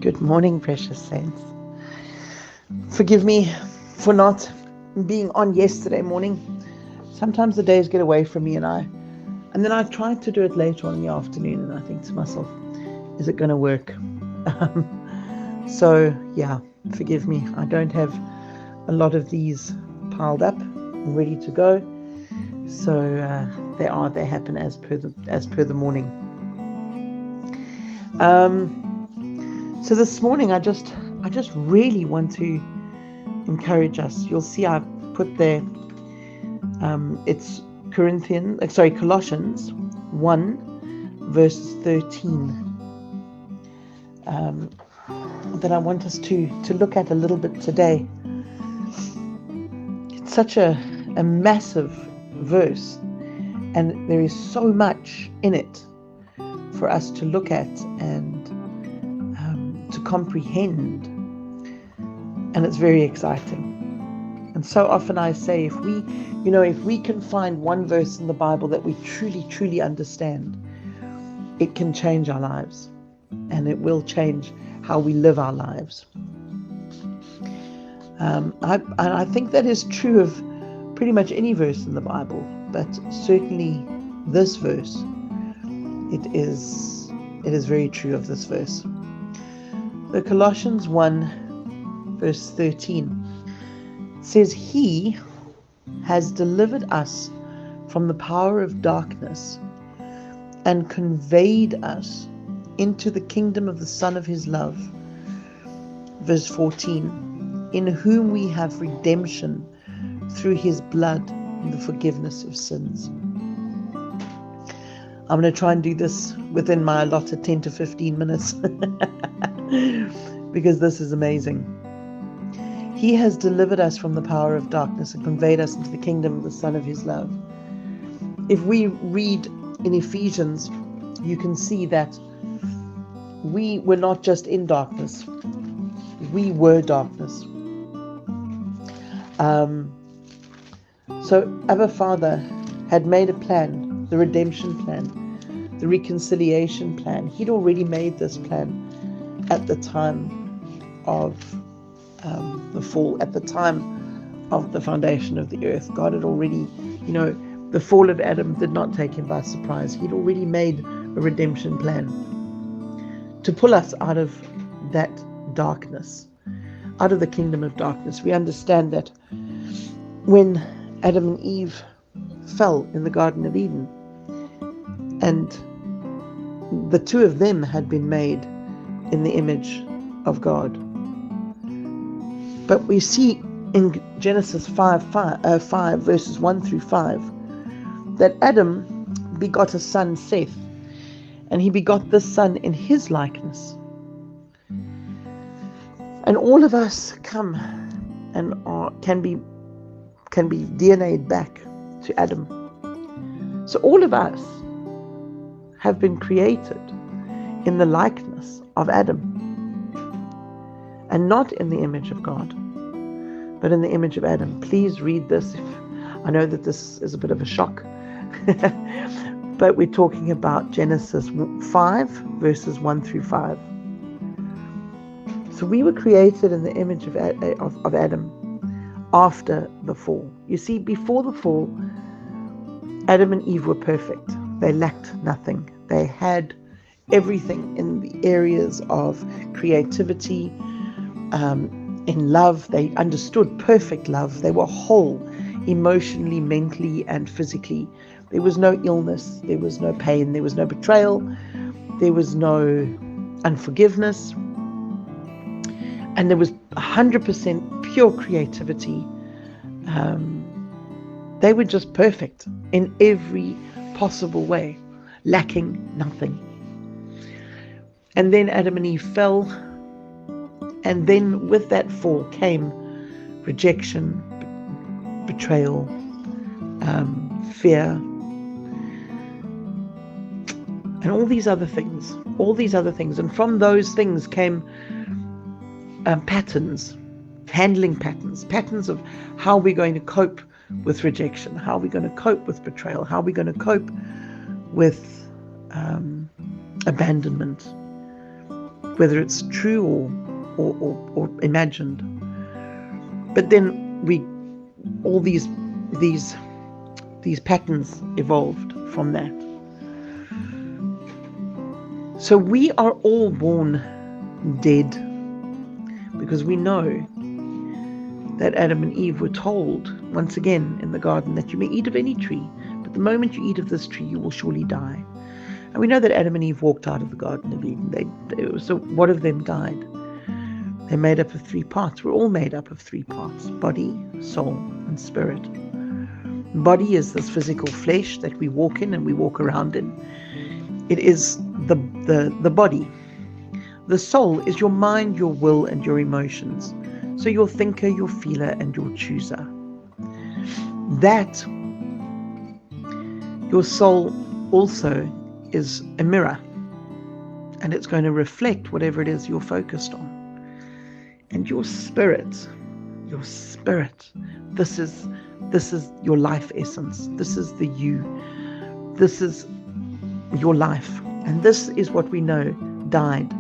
Good morning, precious saints. Forgive me for not being on yesterday morning. Sometimes the days get away from me and then I try to do it later on in the afternoon and I think to myself, is it going to work? So yeah, forgive me. I don't have a lot of these piled up and ready to go. So they happen as per the morning. So this morning I just really want to encourage us. You'll see I've put there it's Colossians 1 verse 13 that I want us to look at a little bit today. It's such a massive verse, and there is so much in it for us to look at and to comprehend, and it's very exciting. And so often I say, if we can find one verse in the Bible that we truly understand, it can change our lives, and it will change how we live our lives. I think that is true of pretty much any verse in the Bible, but certainly this verse, it is very true of this verse. The Colossians 1 verse 13 says, He has delivered us from the power of darkness and conveyed us into the kingdom of the Son of His love. Verse 14, in whom we have redemption through His blood, the forgiveness of sins. I'm going to try and do this within my allotted 10 to 15 minutes because this is amazing. He has delivered us from the power of darkness and conveyed us into the kingdom of the Son of His love. If we read in Ephesians, you can see that we were not just in darkness, we were darkness. So Abba Father had made a plan, the redemption plan, the reconciliation plan. He'd already made this plan at the time of the fall, at the time of the foundation of the earth. God had already, the fall of Adam did not take Him by surprise. He'd already made a redemption plan to pull us out of that darkness, out of the kingdom of darkness. We understand that when Adam and Eve fell in the Garden of Eden, and the two of them had been made in the image of God. But we see in Genesis 5 verses 1 through 5 that Adam begot a son, Seth, and he begot this son in his likeness. And all of us come and can be DNA'd back to Adam. So all of us have been created in the likeness of Adam, and not in the image of God, but in the image of Adam. Please read this. I know that this is a bit of a shock, but we're talking about Genesis 5 verses 1 through 5. So we were created in the image of Adam after the fall. You see, before the fall, Adam and Eve were perfect. They lacked nothing. They had everything in the areas of creativity, in love. They understood perfect love. They were whole emotionally, mentally, and physically. There was no illness. There was no pain. There was no betrayal. There was no unforgiveness. And there was 100% pure creativity. They were just perfect in every possible way, lacking nothing. And then Adam and Eve fell, and then with that fall came rejection, betrayal, fear, and all these other things. And from those things came handling patterns of how we're going to cope with rejection, how we're going to cope with betrayal, how we're going to cope with abandonment. whether it's true or imagined. But then all these patterns evolved from that. So we are all born dead, because we know that Adam and Eve were told once again in the garden that you may eat of any tree, but the moment you eat of this tree you will surely die. And we know that Adam and Eve walked out of the Garden of Eden. So what of them died? They're made up of 3 parts. We're all made up of 3 parts: body, soul, and spirit. Body is this physical flesh that we walk in and we walk around in. It is the body. The soul is your mind, your will, and your emotions. So your thinker, your feeler, and your chooser. That, your soul also is a mirror, and it's going to reflect whatever it is you're focused on. And your spirit, this is your life essence. This is the you. This is your life. And this is what we know died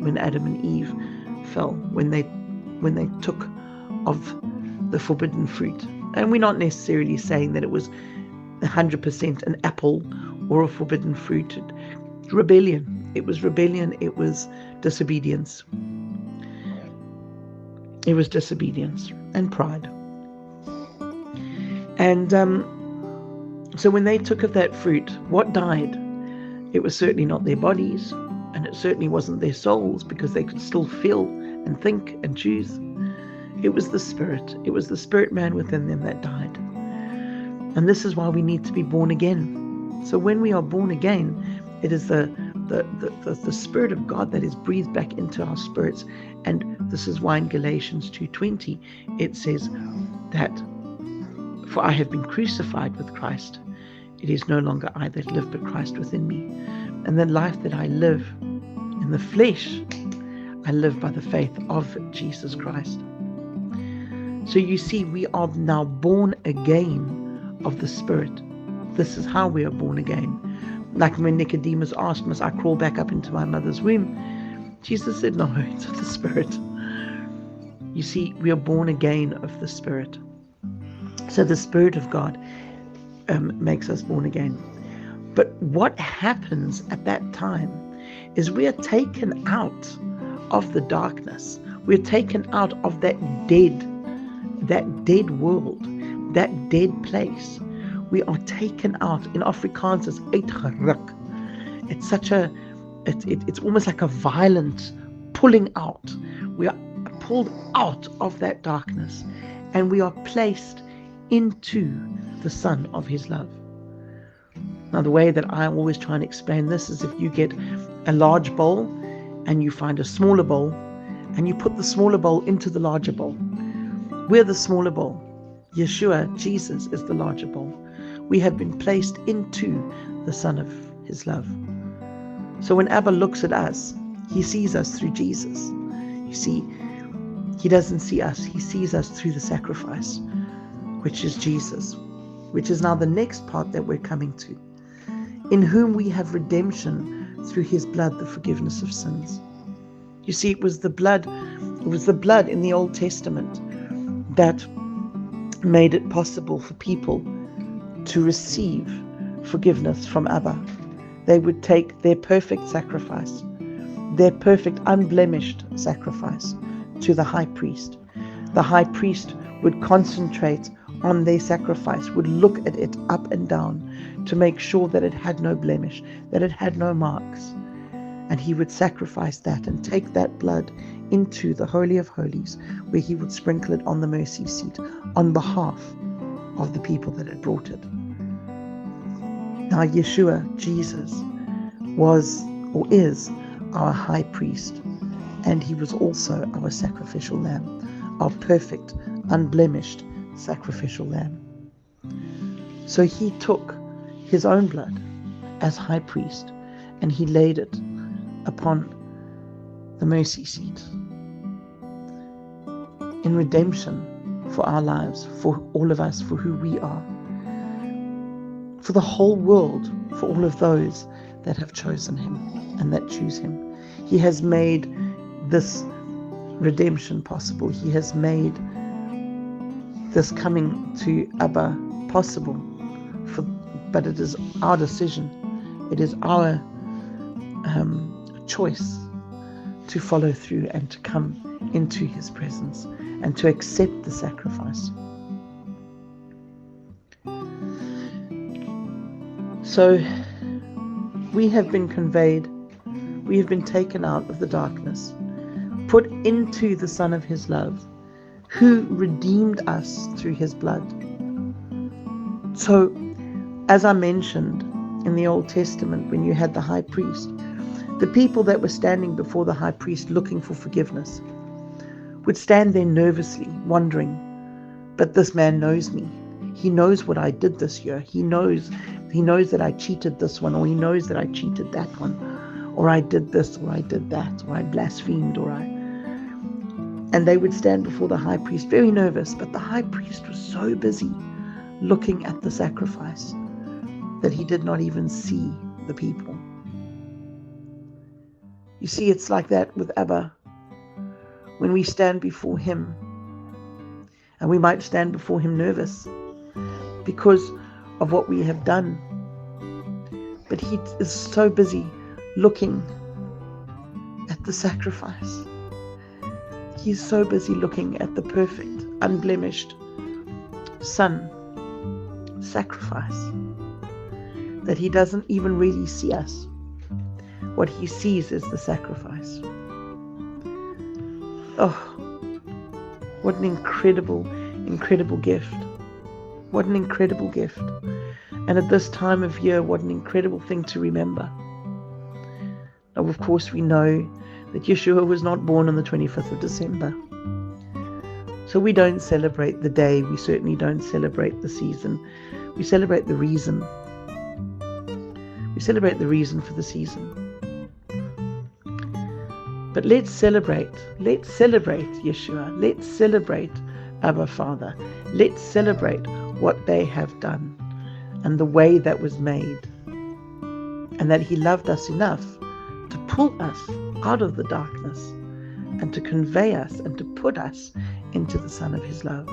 when Adam and Eve fell, when they took of the forbidden fruit. And we're not necessarily saying that it was 100% an apple or a forbidden fruit. Rebellion. It was rebellion. It was disobedience. It was disobedience and pride. And so when they took of that fruit, what died? It was certainly not their bodies, and it certainly wasn't their souls, because they could still feel and think and choose. It was the spirit. It was the spirit man within them that died. And this is why we need to be born again. So when we are born again, it is the Spirit of God that is breathed back into our spirits. And this is why in Galatians 2:20 it says that, for I have been crucified with Christ. It is no longer I that live, but Christ within me. And the life that I live in the flesh, I live by the faith of Jesus Christ. So you see, we are now born again of the Spirit. This is how we are born again. Like when Nicodemus asked, must I crawl back up into my mother's womb? Jesus said, no, it's of the Spirit. You see, we are born again of the Spirit. So the Spirit of God makes us born again. But what happens at that time is we are taken out of the darkness. We're taken out of that dead world, that dead place. We are taken out. In Afrikaans, it's uitgeruk. It's it's almost like a violent pulling out. We are pulled out of that darkness, and we are placed into the Son of His love. Now, the way that I always try and explain this is, if you get a large bowl and you find a smaller bowl and you put the smaller bowl into the larger bowl. We're the smaller bowl. Yeshua, Jesus, is the larger bowl. We have been placed into the Son of His love. So when Abba looks at us, He sees us through Jesus. You see, He doesn't see us. He sees us through the sacrifice, which is Jesus, which is now the next part that we're coming to. In whom we have redemption through His blood, the forgiveness of sins. You see, it was the blood in the Old Testament that made it possible for people to receive forgiveness from Abba. They would take their perfect sacrifice, their perfect unblemished sacrifice, to the high priest. The high priest would concentrate on their sacrifice, would look at it up and down to make sure that it had no blemish, that it had no marks. And he would sacrifice that and take that blood into the Holy of Holies, where he would sprinkle it on the mercy seat on behalf of the people that had brought it. Now Yeshua, Jesus, was or is our high priest, and he was also our sacrificial lamb, our perfect, unblemished sacrificial lamb. So he took his own blood as high priest and he laid it upon the mercy seat in redemption for our lives, for all of us, for who we are, for the whole world, for all of those that have chosen him and that choose him. He has made this redemption possible. He has made this coming to Abba possible. But it is our decision. It is our choice to follow through and to come into his presence and to accept the sacrifice. So we have been conveyed, we have been taken out of the darkness, put into the Son of his love, who redeemed us through his blood. So, as I mentioned in the Old Testament, when you had the high priest, the people that were standing before the high priest looking for forgiveness would stand there nervously, wondering, but this man knows me. He knows what I did this year. He knows that I cheated this one, or he knows that I cheated that one, or I did this, or I did that, or I blasphemed, and they would stand before the high priest very nervous, but the high priest was so busy looking at the sacrifice that he did not even see the people. You see, it's like that with Abba. When we stand before him, and we might stand before him nervous because of what we have done, but he is so busy looking at the sacrifice. He's so busy looking at the perfect, unblemished Son sacrifice that he doesn't even really see us. What he sees is the sacrifice. Oh, what an incredible, incredible gift. What an incredible gift. And at this time of year, what an incredible thing to remember. Now, of course, we know that Yeshua was not born on the 25th of December. So we don't celebrate the day. We certainly don't celebrate the season. We celebrate the reason. We celebrate the reason for the season. But let's celebrate Yeshua. Let's celebrate Abba Father. Let's celebrate what they have done and the way that was made, and that he loved us enough to pull us out of the darkness and to convey us and to put us into the Son of his love.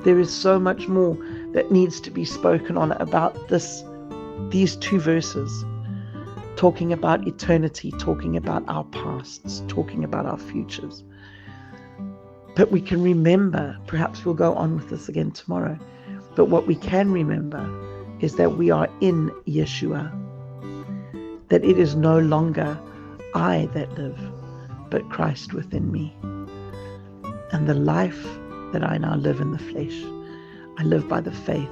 There is so much more that needs to be spoken on about these two verses, talking about eternity, talking about our pasts, talking about our futures. But we can remember, perhaps we'll go on with this again tomorrow, but what we can remember is that we are in Yeshua, that it is no longer I that live, but Christ within me. And the life that I now live in the flesh, I live by the faith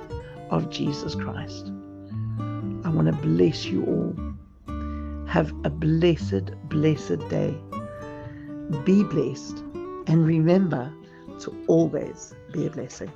of Jesus Christ. I want to bless you all. Have a blessed, blessed day. Be blessed, and remember to always be a blessing.